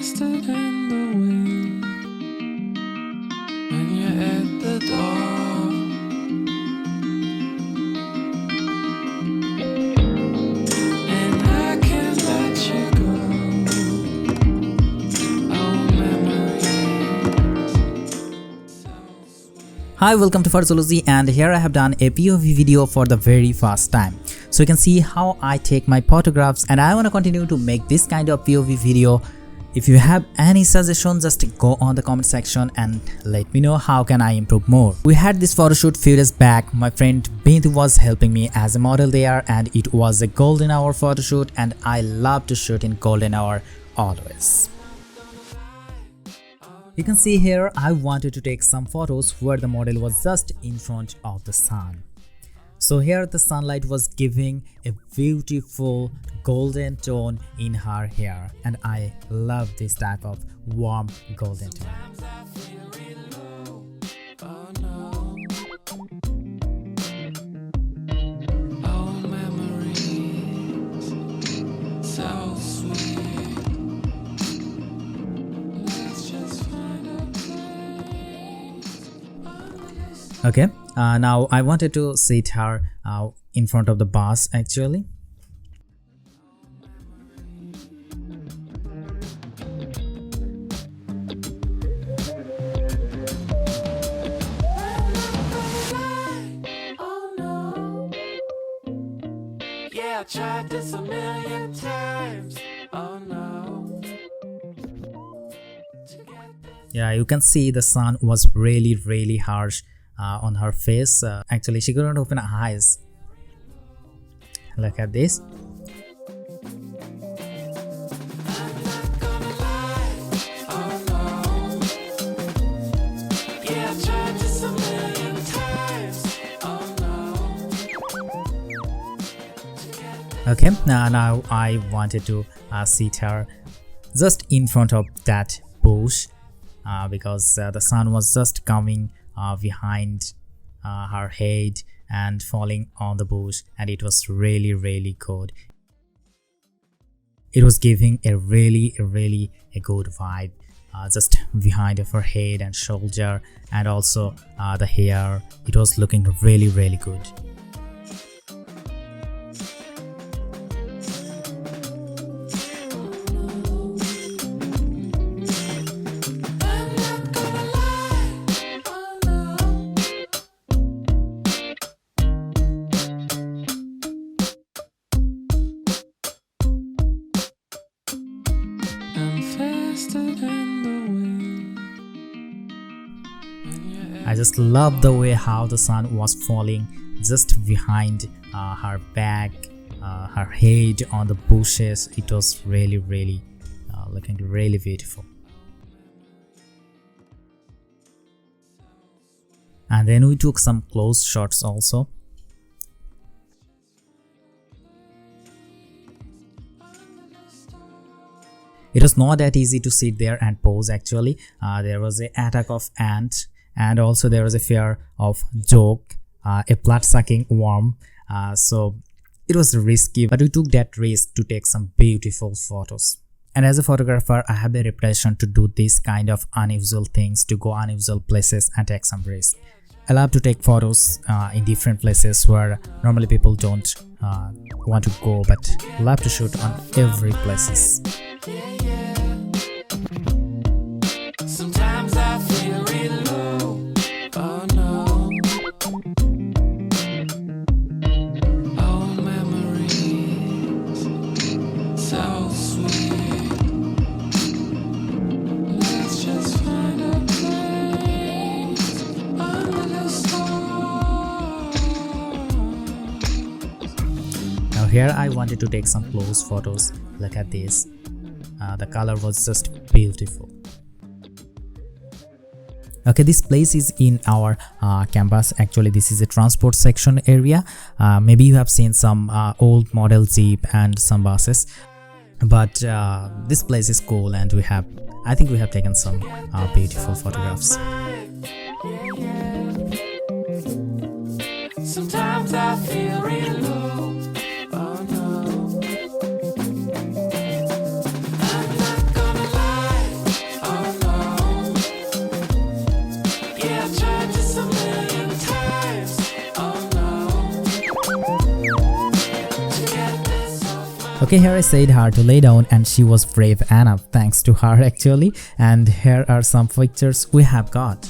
faster than the wind when you're at the door. And I can't let you go. Oh, memories. Hi, welcome to Photology, and here I have done a POV video for the very first time. So you can see how I take my photographs, and I want to continue to make this kind of POV video. If you have any suggestions, just go on the comment section and let me know how can I improve more. We had this photo shoot few days back. My friend Bintu was helping me as a model there, and it was a golden hour photo shoot, and I love to shoot in golden hour always. You can see here I wanted to take some photos where the model was just in front of the sun. So here the sunlight was giving a beautiful golden tone in her hair, and I love this type of warm golden tone. Okay, now I wanted to sit her in front of the bus actually. Yeah, I tried this a million times. Oh no. Yeah, you can see the sun was really harsh on her face. Actually, she couldn't open her eyes. Look at this. Okay, now I wanted to sit her just in front of that bush because the sun was just coming behind her head and falling on the bush, and it was really good. It was giving a really good vibe just behind of her head and shoulder, and also the hair. It was looking really good. I just love the way how the sun was falling just behind her back, her head on the bushes. It was really looking really beautiful. And then we took some close shots also. It was not that easy to sit there and pose actually. There was an attack of ant, and also there was a fear of joke, a blood-sucking worm. So it was risky, but we took that risk to take some beautiful photos. And as a photographer, I have the reputation to do this kind of unusual things, to go unusual places and take some risk. I love to take photos in different places where normally people don't want to go, but love to shoot on every places. Sometimes I feel really low. Oh no. Oh, memories so sweet. Let's just find a place under the stars. Now here I wanted to take some close photos. Look at this. The color was just beautiful. Okay, this place is in our campus. Actually, this is a transport section area. Maybe you have seen some old model jeep and some buses, but this place is cool, and I think we have taken some beautiful photographs. Sometimes I feel real low. Oh no. I'm not gonna lie. Okay, here I said her to lay down and she was brave enough, thanks to her actually. And here are some pictures we have got.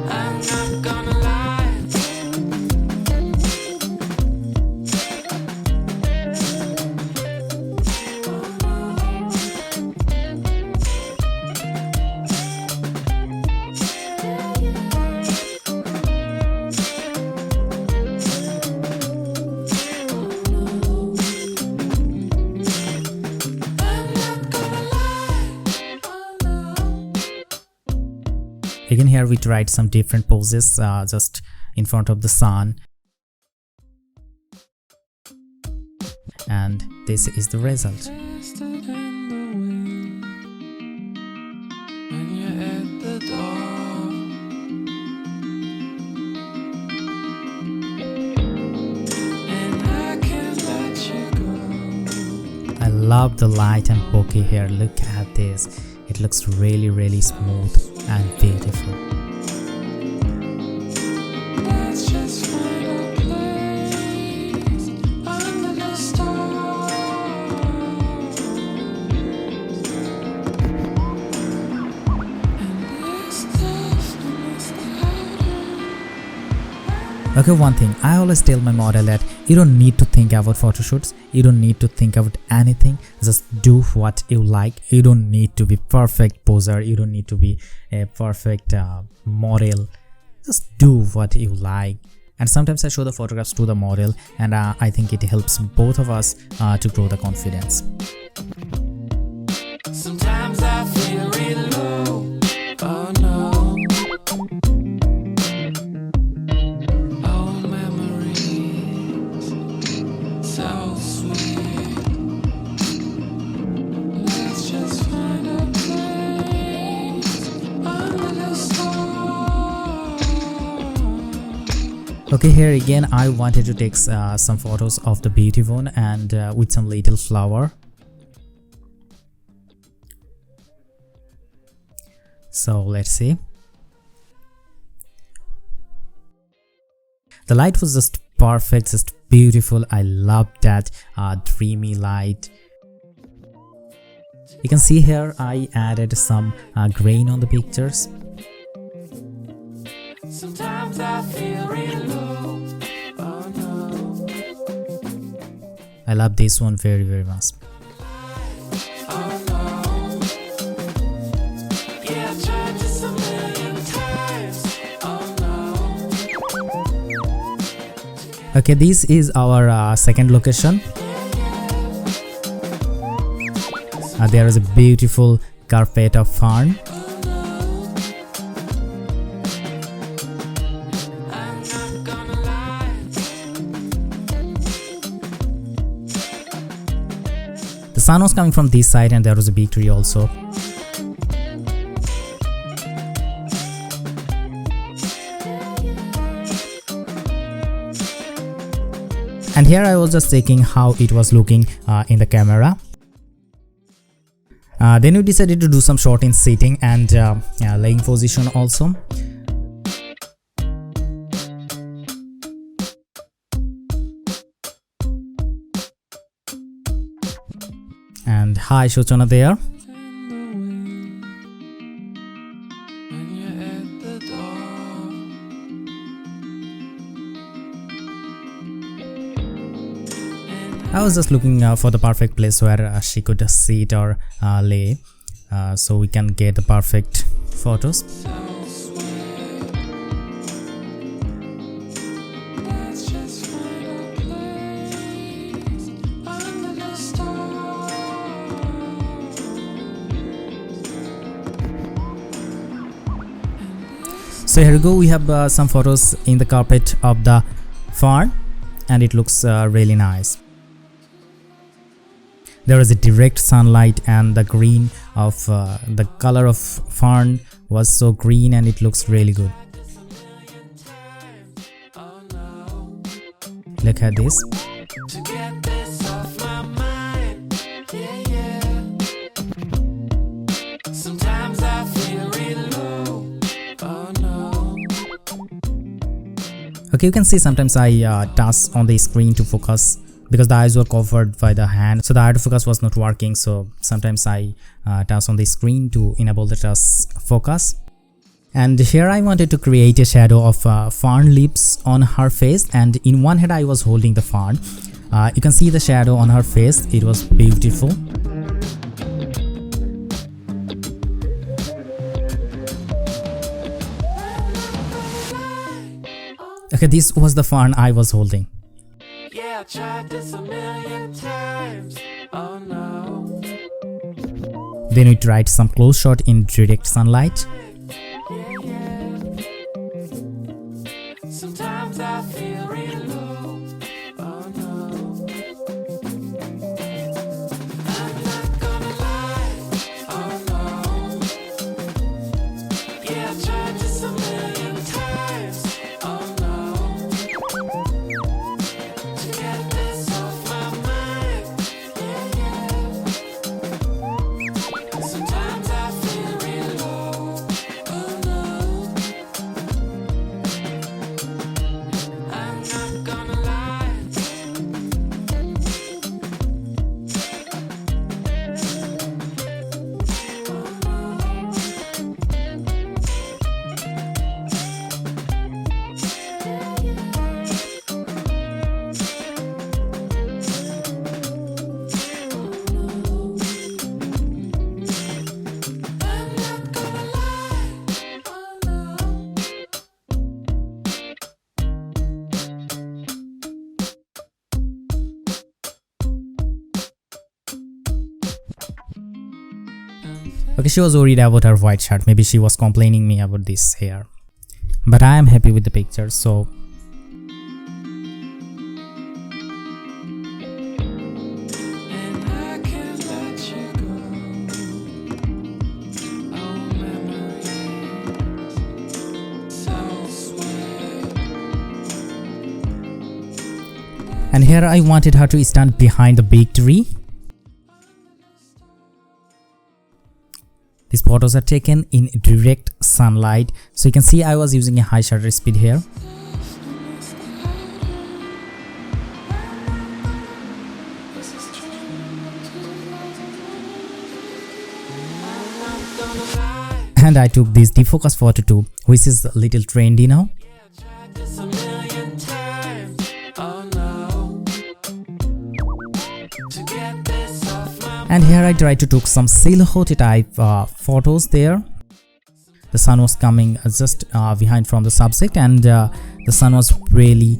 I'm not gonna lie. Again, here we tried some different poses just in front of the sun. And this is the result. Faster than the wind when you're at the door. And I can't let you go. I love the light and bokeh here. Look at this. It looks really smooth and beautiful. Let's just find a place under the stars. And this stuff must happen. Okay, one thing I always tell my model that you don't need to think about photoshoots, you don't need to think about anything, just do what you like. You don't need to be perfect poser, you don't need to be a perfect model, just do what you like. And sometimes I show the photographs to the model, and I think it helps both of us to grow the confidence. Sometimes I feel real low. Oh no. Old memories, so sweet. Let's just find a place under the stars. Okay, here again I wanted to take some photos of the beauty one and with some little flower. So let's see. The light was just perfect, just beautiful. I love that dreamy light. You can see here I added some grain on the pictures. Sometimes I feel real low. Oh no. I love this one very much. Oh no. Yeah, I've tried this a million times. Oh no. Okay, this is our second location. There is a beautiful carpet of fern. I'm not gonna lie. The sun was coming from this side and there was a big tree also. And here I was just checking how it was looking in the camera. Then we decided to do some shot in sitting and laying position also. And hi Shochana there. When you're at the door. I was just looking for the perfect place where she could sit or lay, so we can get the perfect photos. So sweet. Let's just find a place under the stars. So here we go, we have some photos in the carpet of the fern and it looks really nice. There is a direct sunlight and the green of the color of fern was so green and it looks really good. Oh no. Look at this. To get this off my mind. Yeah. Sometimes I feel real low. Oh no. Okay, you can see sometimes I touch on the screen to focus because the eyes were covered by the hand, so the autofocus was not working. So sometimes I touch on the screen to enable the touch focus. And here I wanted to create a shadow of fern leaves on her face, and in one hand I was holding the fern. You can see the shadow on her face. It was beautiful. Okay, this was the fern I was holding. Yeah, I tried this a million times. Oh no. Then we tried some close shot in direct sunlight. Sometimes I feel real low. Oh no. I'm not gonna lie. Oh no. Yeah, I tried this a million times. Oh no. To get this off my mind. Yeah. Sometimes I feel real low. Oh no. I'm not gonna lie. Okay, she was worried about her white shirt. Maybe she was complaining me about this hair. But I am happy with the picture, so And I can't let you go. Oh, memories, so sweet. and here I wanted her to stand behind the big tree. These photos are taken in direct sunlight, so you can see I was using a high shutter speed here. And I took this defocus photo too, which is a little trendy now. Tried this a million times. Oh no. To get this off my And here I tried to take some silhouette type photos there. The sun was coming just behind from the subject, and the sun was really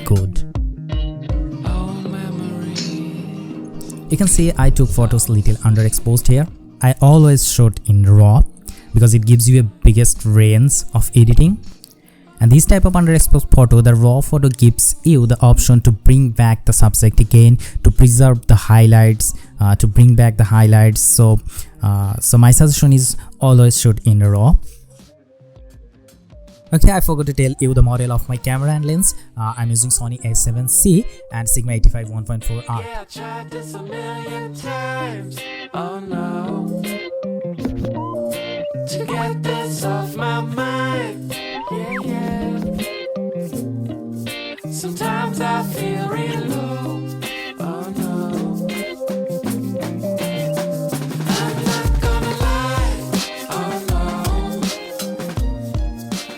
good. oh memory. You can see I took photos little underexposed here. I always shot in RAW because it gives you a biggest range of editing. And this type of underexposed photo, the RAW photo gives you the option to bring back the subject again, to preserve the highlights, to bring back the highlights. So my suggestion is always shoot in RAW. Okay, I forgot to tell you the model of my camera and lens. I'm using Sony A7C and Sigma 85 1.4R. Yeah, I tried this a million times. Oh no. To get this off my mind. Yeah. Sometimes I feel real low. Oh no. I'm not gonna lie. Oh no.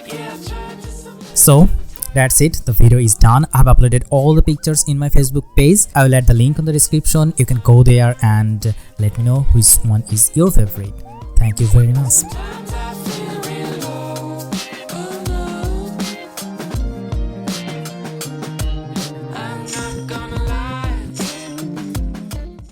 Yeah, I tried this a million. So that's it, the video is done. I've uploaded all the pictures in my Facebook page. I will add the link in the description. You can go there and let me know which one is your favorite. Thank you very much. Sometimes